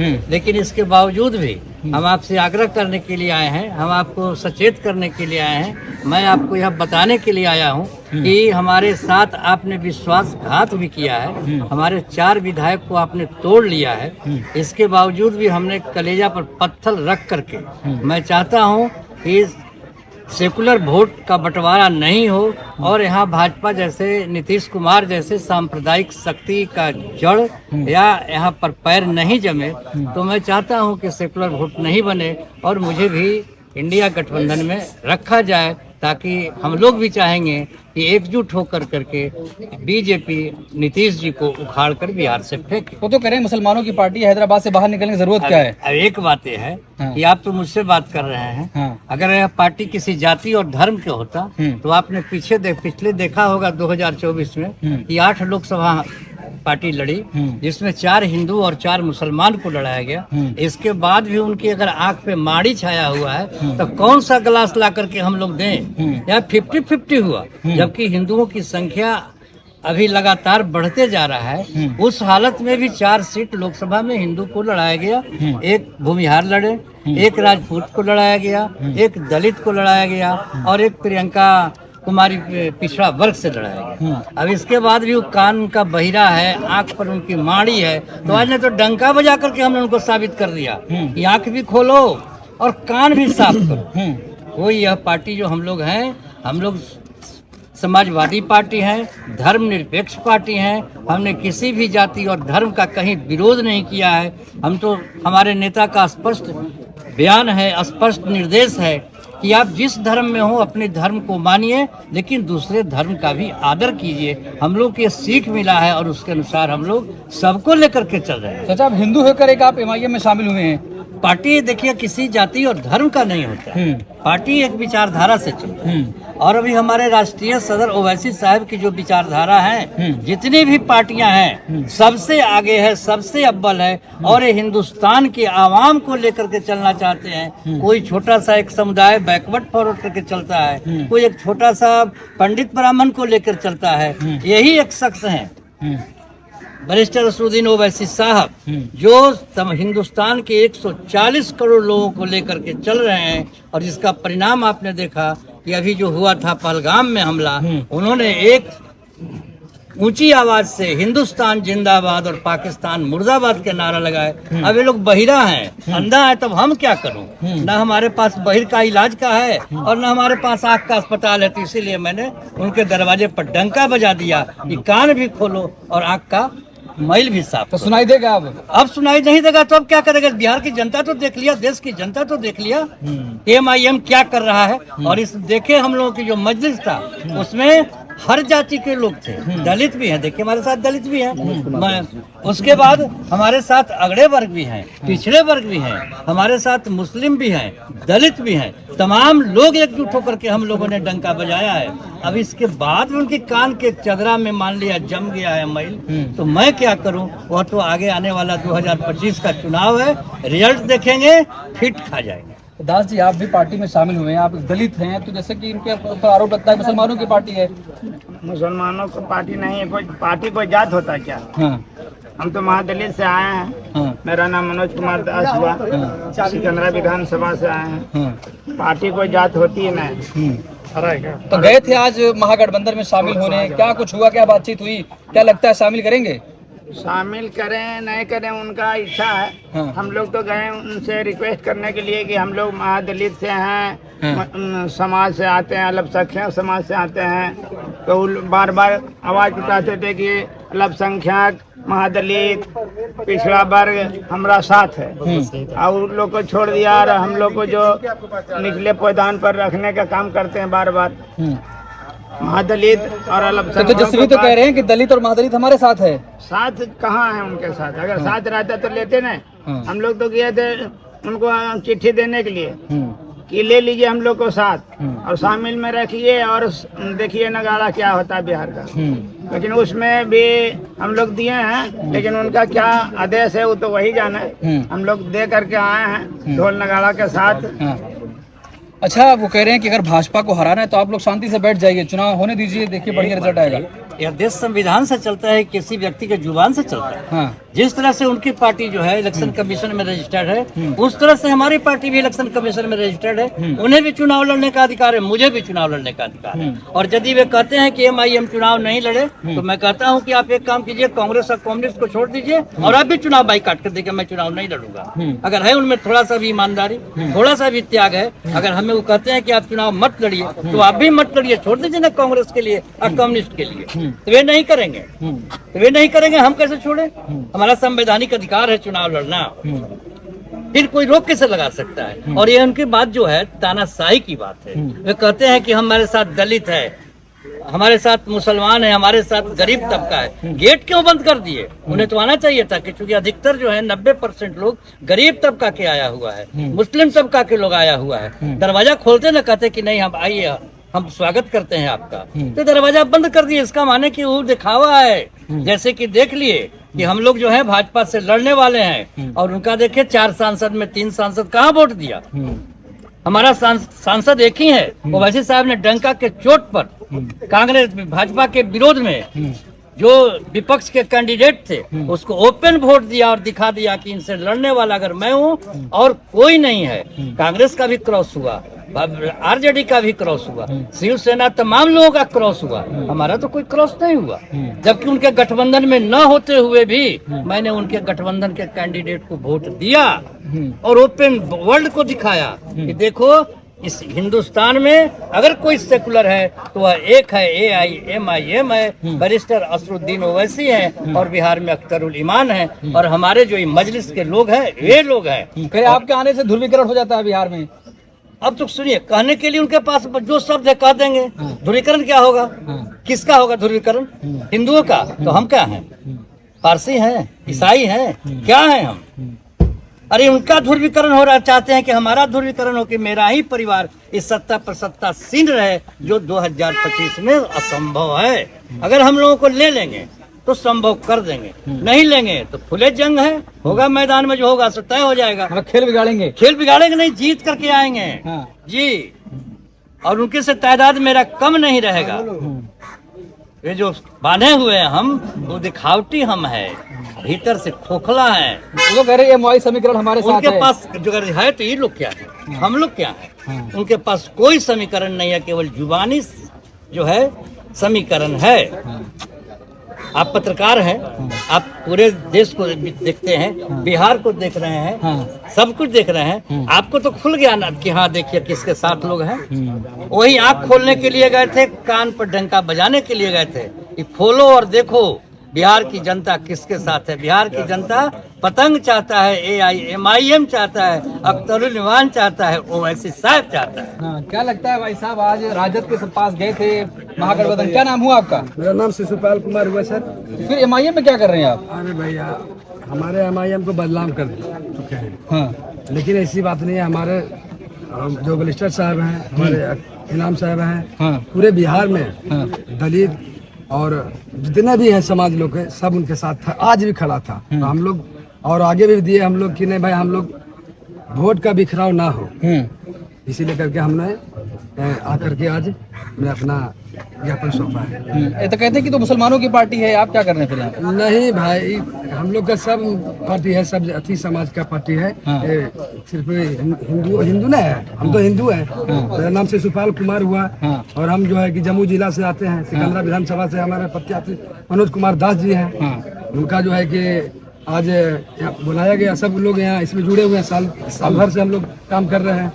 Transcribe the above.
लेकिन इसके बावजूद भी हम आपसे आग्रह करने के लिए आए हैं, हम आपको सचेत करने के लिए आए हैं। मैं आपको यह बताने के लिए आया हूं कि हमारे साथ आपने विश्वासघात भी किया है, हमारे 4 विधायक को आपने तोड़ लिया है। इसके बावजूद भी हमने कलेजा पर पत्थर रख करके मैं चाहता हूं कि सेकुलर वोट का बंटवारा नहीं हो और यहाँ भाजपा जैसे नीतीश कुमार जैसे सांप्रदायिक शक्ति का जड़ या यहाँ पर पैर नहीं जमे, तो मैं चाहता हूँ कि सेकुलर वोट नहीं बने और मुझे भी इंडिया गठबंधन में रखा जाए, ताकि हम लोग भी चाहेंगे कि एकजुट होकर करके बीजेपी नीतीश जी को उखाड़ कर बिहार से फेंके। वो तो कह रहे हैं मुसलमानों की पार्टी, हैदराबाद से बाहर निकलने की जरूरत क्या है? अब एक बात यह है कि आप तो मुझसे बात कर रहे हैं। अगर यह पार्टी किसी जाति और धर्म के होता तो आपने पिछले देखा होगा 2024 में कि 8 लोकसभा पार्टी लड़ी, जिसमें 4 हिंदू और 4 मुसलमान को लड़ाया गया। इसके बाद भी उनकी अगर आंख पे माड़ी छाया हुआ है तो कौन सा गिलास ला करके हम लोग दें? या 50-50 हुआ, जबकि हिंदुओं की संख्या अभी लगातार बढ़ते जा रहा है। उस हालत में भी 4 सीट लोकसभा में हिंदू को लड़ाया गया, एक भूमिहार लड़े, एक राजपूत को लड़ाया गया, एक दलित को लड़ाया गया और एक प्रियंका कुमारी पिछड़ा वर्ग से लड़ाया गया। अब इसके बाद भी वो कान का बहिरा है, आंख पर उनकी माड़ी है, तो आज ने तो डंका बजा करके हमने उनको साबित कर दिया कि आंख भी खोलो और कान भी साफ करो। कोई यह पार्टी जो हम लोग हैं, हम लोग समाजवादी पार्टी है, धर्मनिरपेक्ष पार्टी है। हमने किसी भी जाति और धर्म का कहीं विरोध नहीं किया है। हम तो, हमारे नेता का स्पष्ट बयान है, स्पष्ट निर्देश है कि आप जिस धर्म में हो अपने धर्म को मानिए, लेकिन दूसरे धर्म का भी आदर कीजिए। हम लोग को ये सीख मिला है और उसके अनुसार हम लोग सबको लेकर के चल रहे हैं। चाचा, आप हिंदू होकर एक आप एमआईएम में शामिल हुए हैं। पार्टी देखिए किसी जाति और धर्म का नहीं होता है, पार्टी एक विचारधारा से चलती है। और अभी हमारे राष्ट्रीय सदर ओवैसी साहब की जो विचारधारा है, जितनी भी पार्टियां हैं सबसे आगे है, सबसे अव्वल है और ये हिंदुस्तान के आवाम को लेकर के चलना चाहते हैं। कोई छोटा सा एक समुदाय बैकवर्ड फॉरवर्ड करके चलता है, कोई एक छोटा सा पंडित ब्राह्मण को लेकर चलता है। यही एक शख्स है बैरिस्टर असदुद्दीन ओवैसी साहब, जो हिंदुस्तान के 140 करोड़ लोगों को लेकर के चल रहे हैं। और जिसका परिणाम आपने देखा कि अभी जो हुआ था पहलगाम में हमला, उन्होंने एक ऊंची आवाज से हिंदुस्तान जिंदाबाद और पाकिस्तान मुर्दाबाद के नारा लगाए। अब ये लोग बहिरा हैं, अंधा है, तब हम क्या करूं? ना हमारे पास बहिर का इलाज का है और ना हमारे पास आँख का अस्पताल है, तो इसीलिए मैंने उनके दरवाजे पर डंका बजा दिया कि कान भी खोलो और आँख का मैल भी साफ। तो सुनाई देगा अब सुनाई नहीं देगा तो अब क्या करेगा? बिहार की जनता तो देख लिया, देश की जनता तो देख लिया एमआईएम क्या कर रहा है। और इस देखे हम लोगों की जो मजलिस था उसमें हर जाति के लोग थे, दलित भी हैं, देखिए हमारे साथ दलित भी हैं, उसके बाद हमारे साथ अगड़े वर्ग भी हैं, पिछड़े वर्ग भी हैं, हमारे साथ मुस्लिम भी हैं, दलित भी हैं। तमाम लोग एकजुट होकर के हम लोगों ने डंका बजाया है। अब इसके बाद उनके कान के चदरा में मान लिया जम गया है मैल, तो मैं क्या करूं? वह तो आगे आने वाला 2025 का चुनाव है, रिजल्ट देखेंगे, फिट खा जाएंगे। दास जी, आप भी पार्टी में शामिल हुए हैं, आप दलित हैं, तो जैसे कि इनके ऊपर आरोप लगता है मुसलमानों की पार्टी है। मुसलमानों की पार्टी नहीं है, कोई पार्टी कोई जात होता है क्या? हम तो महादलित से आए हैं। मेरा नाम मनोज कुमार दास हुआ, सिकंदरा विधानसभा से आए हैं। पार्टी कोई जात होती है नहीं। तो गए थे आज महागठबंधन में शामिल होने, क्या कुछ हुआ, क्या बातचीत हुई, क्या लगता है शामिल करेंगे? शामिल करें नहीं करें उनका इच्छा है। हम लोग तो गए उनसे रिक्वेस्ट करने के लिए कि हम लोग महादलित से हैं, समाज से आते हैं, अल्पसंख्यक समाज से आते हैं। तो बार बार आवाज़ उठाते थे कि अल्पसंख्यक, महादलित, पिछड़ा वर्ग हमारा साथ है, और उन लोग को छोड़ दिया और हम लोग को जो निचले पैदान पर रखने का काम करते हैं बार बार। महादलित और अल्पसंख्यक तो जसवी तो कह रहे हैं कि दलित और महादलित हमारे साथ है। साथ कहाँ है उनके साथ? अगर साथ रहता तो लेते ना। हम लोग तो गए थे उनको चिट्ठी देने के लिए कि ले लीजिए हम लोग को साथ और शामिल में रखिए और देखिए नगाड़ा क्या होता है बिहार का। लेकिन उसमें भी हम लोग दिए हैं, लेकिन उनका क्या आदेश है वो तो वही जाना है। हम लोग दे करके आए हैं ढोल नगाड़ा के साथ। अच्छा, वो कह रहे हैं कि अगर भाजपा को हराना है तो आप लोग शांति से बैठ जाइए, चुनाव होने दीजिए, देखिए बढ़िया रिजल्ट आएगा। यह देश संविधान से चलता है, किसी व्यक्ति के जुबान से चलता है। हाँ। जिस तरह से उनकी पार्टी जो है इलेक्शन कमीशन में रजिस्टर्ड है, उस तरह से हमारी पार्टी भी इलेक्शन कमीशन में रजिस्टर्ड है। उन्हें भी चुनाव लड़ने का अधिकार है, मुझे भी चुनाव लड़ने का अधिकार है। और यदि वे कहते हैं कि MIM चुनाव नहीं लड़े, तो मैं कहता हूं कि आप एक काम कीजिए, कांग्रेस और कम्युनिस्ट को छोड़ दीजिए और आप भी चुनाव बाइकाट कर दीजिए, मैं चुनाव नहीं लड़ूंगा। अगर है उनमें थोड़ा सा भी ईमानदारी, थोड़ा सा भी त्याग है, अगर हमें वो कहते हैं कि आप चुनाव मत लड़िए, तो आप भी मत लड़िए, छोड़ दीजिए ना कांग्रेस के लिए और कम्युनिस्ट के लिए। तो वे नहीं करेंगे, हम कैसे छोड़े? हमारा संवैधानिक अधिकार है चुनाव लड़ना, फिर कोई रोक कैसे लगा सकता है? और ये उनकी बात जो है तानाशाही की बात है। वे कहते हैं कि हमारे साथ दलित है, हमारे साथ मुसलमान है, हमारे साथ गरीब तबका है। गेट क्यों बंद कर दिए? उन्हें तो आना चाहिए था, कि चूंकि अधिकतर जो है 90% लोग गरीब तबका के आया हुआ है, मुस्लिम तबका के लोग आया हुआ है। दरवाजा खोलते न कहते कि नहीं हम आइए, हम स्वागत करते हैं आपका, तो दरवाजा बंद कर दिए। इसका माने कि वो दिखावा है, जैसे कि देख लिए कि हम लोग जो है भाजपा से लड़ने वाले हैं, और उनका देखिए 4 सांसद में 3 सांसद कहाँ वोट दिया। हमारा सांसद एक ही है, ओवैसी साहब ने डंका के चोट पर कांग्रेस भाजपा के विरोध में जो विपक्ष के कैंडिडेट थे उसको ओपन वोट दिया और दिखा दिया कि इनसे लड़ने वाला अगर मैं हूँ और कोई नहीं है। कांग्रेस का भी क्रॉस हुआ, RJD का भी क्रॉस हुआ, शिवसेना तमाम लोगों का क्रॉस हुआ, हमारा तो कोई क्रॉस नहीं हुआ। जबकि उनके गठबंधन में न होते हुए भी मैंने उनके गठबंधन के कैंडिडेट को वोट दिया और ओपन वर्ल्ड को दिखाया कि देखो इस हिंदुस्तान में अगर कोई सेकुलर है तो वह एक है, AIMIM है, बैरिस्टर असरुद्दीन ओवैसी है, और बिहार में अख्तरुल ईमान है, और हमारे जो मजलिस के लोग हैं वे लोग हैं। आपके आने से ध्रुवीकरण हो जाता है बिहार में? अब तो सुनिए, कहने के लिए उनके पास जो शब्द है कह देंगे। ध्रुवीकरण क्या होगा? किसका होगा ध्रुवीकरण? हिंदुओं का। तो हम क्या हैं? पारसी हैं, ईसाई हैं, क्या हैं हम? अरे उनका ध्रुवीकरण हो रहा, चाहते हैं कि हमारा ध्रुवीकरण हो, कि मेरा ही परिवार इस सत्ता पर सत्तासीन रहे, जो 2025 में असंभव है। अगर हम लोगों को ले लेंगे तो संभव कर देंगे, नहीं लेंगे तो खुले जंग है, होगा मैदान में, जो होगा सो तय हो जाएगा। खेल बिगाड़ेंगे? खेल बिगाड़ेंगे नहीं, जीत करके आएंगे। जी, और उनके से तादाद मेरा कम नहीं रहेगा। ये जो बांधे हुए हैं हम, वो दिखावटी हम है, भीतर से खोखला है। वो कह रहे MOI समीकरण हमारे साथ उनके पास जो है, तो ये लोग क्या है, हम लोग क्या है? उनके पास कोई समीकरण नहीं है, केवल जुबानी जो है समीकरण है। आप पत्रकार हैं, आप पूरे देश को देखते हैं, बिहार को देख रहे हैं, सब कुछ देख रहे हैं। आपको तो खुल गया ना कि हाँ देखिए किसके साथ लोग हैं। वही आँख खोलने के लिए गए थे, कान पर डंका बजाने के लिए गए थे कि खोलो और देखो बिहार की जनता किसके साथ है। बिहार की जनता पतंग चाहता है, AIMIM चाहता है, अख्तरुल ईमान चाहता है, ओवैसी साहब चाहता है। क्या लगता है भाई साहब, आज राजद के पास गए थे महागठबंधन, क्या नाम हुआ आपका? मेरा नाम शिशुपाल कुमार हुआ सर। फिर MIM में क्या कर रहे हैं आप? अरे भैया, हमारे MIM को बदनाम कर चुके हैं। लेकिन ऐसी बात नहीं है। हमारे जो बैरिस्टर साहब हैं, हमारे इनाम साहब हैं, पूरे बिहार में दलित और जितने भी हैं समाज लोग हैं, सब उनके साथ था, आज भी खड़ा था। तो हम लोग और आगे भी दिए हम लोग कि नहीं भाई, हम लोग वोट का बिखराव ना हो, इसीलिए करके हमने आकर के आज मैं अपना ज्ञापन सौंपा है। तो कहते हैं कि तो मुसलमानों की पार्टी है, आप क्या कर रहे हैं फिर यहाँ पे? नहीं भाई, हम लोग का सब पार्टी है, सब अति समाज का पार्टी है। सिर्फ हिंदू नहीं है, हम तो हिंदू हैं। मेरा नाम शिशुपाल कुमार हुआ, और हम जो है कि जम्मू जिला से आते हैं, सिकंदरा विधानसभा से हमारे प्रत्याशी मनोज कुमार दास जी हैं। उनका जो है कि आज बुलाया गया, सब लोग यहाँ इसमें जुड़े हुए हैं, साल भर से हम लोग काम कर रहे हैं।